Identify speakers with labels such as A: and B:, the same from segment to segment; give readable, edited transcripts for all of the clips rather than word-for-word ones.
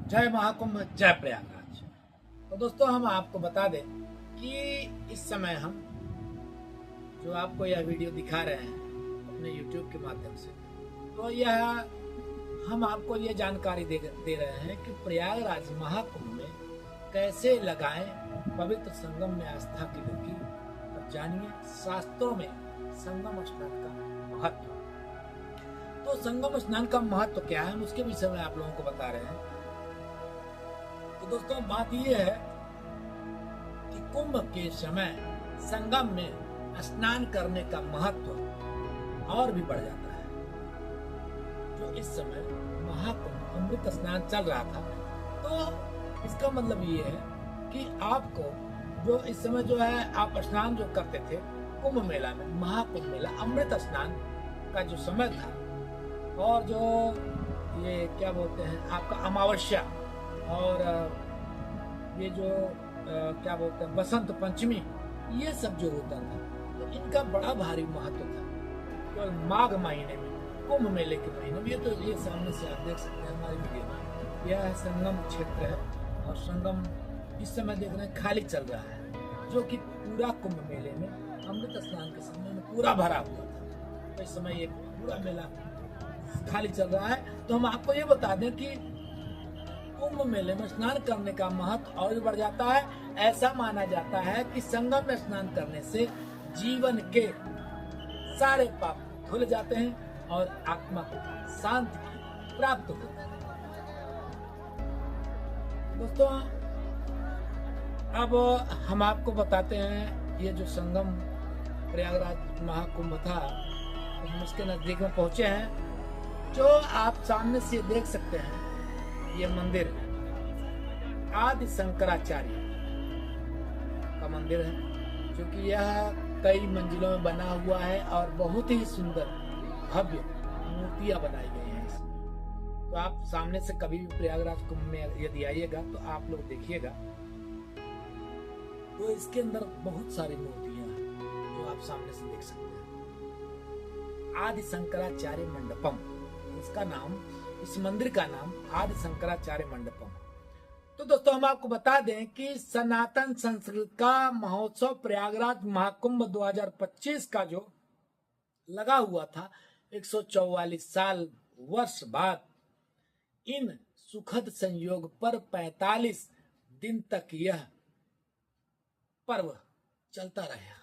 A: जय महाकुंभ, जय प्रयागराज। तो दोस्तों, हम आपको बता दें कि इस समय हम जो आपको यह वीडियो दिखा रहे हैं अपने YouTube के माध्यम से, तो यह हम आपको ये जानकारी दे रहे हैं कि प्रयागराज महाकुंभ में कैसे लगाएं पवित्र संगम में आस्था की डुबकी। और जानिए शास्त्रों में संगम स्नान का महत्व। तो संगम स्नान का महत्व क्या है, हम उसके विषय में आप लोगों को बता रहे हैं। तो दोस्तों, बात यह है कि कुंभ के समय संगम में स्नान करने का महत्व और भी बढ़ जाता है। जो इस समय महाकुंभ अमृत स्नान चल रहा था, तो इसका मतलब ये है कि आपको जो इस समय जो है आप स्नान जो करते थे कुंभ मेला में, महाकुंभ मेला अमृत स्नान का जो समय था, और जो ये क्या बोलते हैं आपका अमावस्या और ये जो क्या बोलते हैं बसंत पंचमी, ये सब जो होता था, तो इनका बड़ा भारी महत्व था। तो माघ महीने में, कुंभ मेले के महीने में, ये सामने से आप देख सकते हैं हमारी वीडियो में, यह संगम क्षेत्र है। और संगम इस समय देख रहे हैं खाली चल रहा है, जो कि पूरा कुंभ मेले में अमृत स्नान के समय में पूरा भरा हुआ था। तो इस समय ये पूरा मेला खाली चल रहा है। तो हम आपको ये बता दें कि कुंभ मेले में स्नान करने का महत्व और भी बढ़ जाता है। ऐसा माना जाता है कि संगम में स्नान करने से जीवन के सारे पाप धुल जाते हैं और आत्मा को शांति प्राप्त होती है। दोस्तों, अब हम आपको बताते हैं ये जो संगम प्रयागराज महाकुंभ था, तो हम इसके नजदीक में पहुंचे हैं। जो आप सामने से देख सकते हैं, ये मंदिर आदि शंकराचार्य का मंदिर है, जो कि यह कई मंजिलों में बना हुआ है और बहुत ही सुंदर भव्य मूर्तियां बनाई गई हैं इसमें। तो आप सामने से कभी भी प्रयागराज कुंभ में यदि आइएगा तो आप लोग देखिएगा, तो इसके अंदर बहुत सारी मूर्तियां हैं जो आप सामने से देख सकते हैं। आदि शंकराचार्य मंडपम, इसका नाम, इस मंदिर का नाम आदि शंकराचार्य मंडपम। तो दोस्तों, हम आपको बता दें कि सनातन संस्कृत का महोत्सव प्रयागराज महाकुंभ 2025 का जो लगा हुआ था 144 साल वर्ष बाद, इन सुखद संयोग पर 45 दिन तक यह पर्व चलता रहा।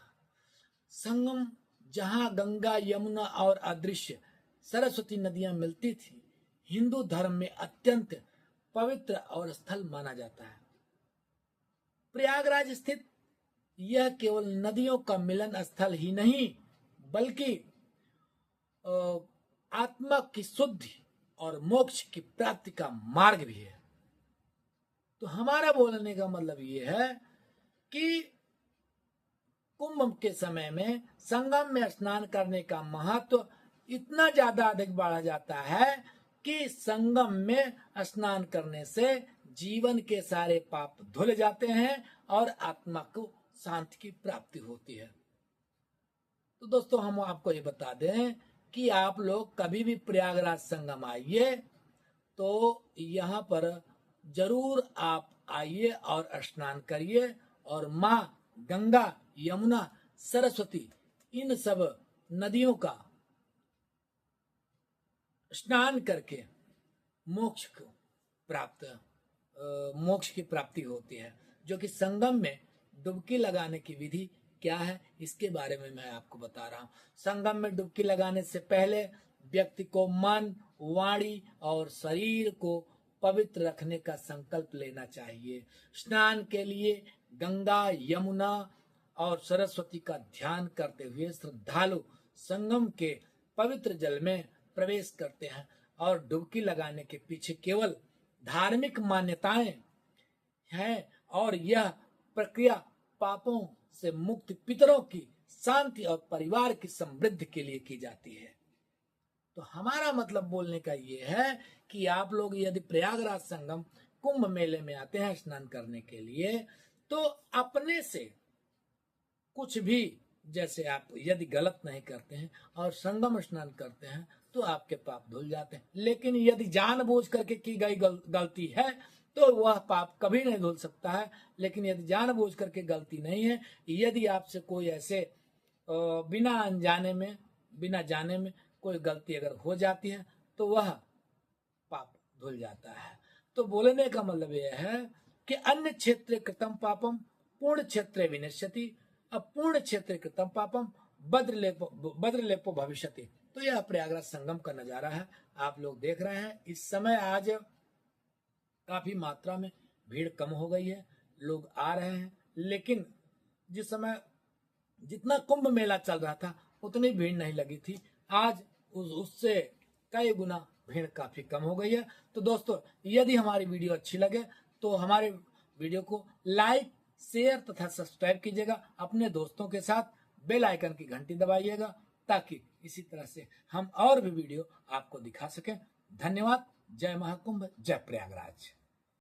A: संगम, जहां गंगा, यमुना और अदृश्य सरस्वती नदियां मिलती थी, हिंदू धर्म में अत्यंत पवित्र और स्थल माना जाता है। प्रयागराज स्थित यह केवल नदियों का मिलन स्थल ही नहीं, बल्कि आत्मा की शुद्धि और मोक्ष की प्राप्ति का मार्ग भी है। तो हमारा बोलने का मतलब ये है कि कुंभ के समय में संगम में स्नान करने का महत्व इतना ज्यादा अधिक बढ़ा जाता है कि संगम में स्नान करने से जीवन के सारे पाप धुल जाते हैं और आत्मा को शांति की प्राप्ति होती है। तो दोस्तों, हम आपको ये बता दें कि आप लोग कभी भी प्रयागराज संगम आइए तो यहाँ पर जरूर आप आइए और स्नान करिए, और माँ गंगा, यमुना, सरस्वती, इन सब नदियों का स्नान करके मोक्ष की प्राप्ति होती है। जो कि संगम में डुबकी लगाने की विधि क्या है, इसके बारे में मैं आपको बता रहा हूँ। संगम में डुबकी लगाने से पहले व्यक्ति को मन, वाणी और शरीर को पवित्र रखने का संकल्प लेना चाहिए। स्नान के लिए गंगा, यमुना और सरस्वती का ध्यान करते हुए श्रद्धालु संगम के पवित्र जल में प्रवेश करते हैं, और डुबकी लगाने के पीछे केवल धार्मिक मान्यताएं हैं, और यह प्रक्रिया पापों से मुक्त पितरों की शांति और परिवार की समृद्धि के लिए की जाती है। तो हमारा मतलब बोलने का ये है कि आप लोग यदि प्रयागराज संगम कुंभ मेले में आते हैं स्नान करने के लिए, तो अपने से कुछ भी, जैसे आप यदि गलत नहीं करते हैं और संगम स्नान करते हैं, तो आपके पाप धुल जाते हैं। लेकिन यदि जानबूझ करके की गई गलती है तो वह पाप कभी नहीं धुल सकता है। लेकिन यदि जानबूझ करके गलती नहीं है, यदि आपसे कोई ऐसे बिना अनजाने में, बिना जाने में कोई गलती अगर हो जाती है तो वह पाप धुल जाता है। तो बोलने का मतलब यह है कि अन्य क्षेत्रे कृतम पापम पूर्ण क्षेत्रे विनश्यति, अपूर्ण क्षेत्रे कृतम पापम भद्रलेपो भविष्यति। तो यह प्रयागराज संगम का नजारा है, आप लोग देख रहे हैं। इस समय आज काफी मात्रा में भीड़ कम हो गई है, लोग आ रहे हैं। लेकिन जिस समय जितना कुंभ मेला चल रहा था उतनी भीड़ नहीं लगी थी। आज उससे कई गुना भीड़ काफी कम हो गई है। तो दोस्तों, यदि हमारी वीडियो अच्छी लगे तो हमारे वीडियो को लाइक, शेयर तथा सब्सक्राइब कीजिएगा। अपने दोस्तों के साथ बेल आइकन की घंटी दबाइएगा ताकि इसी तरह से हम और भी वीडियो आपको दिखा सकें। धन्यवाद। जय महाकुंभ, जय प्रयागराज।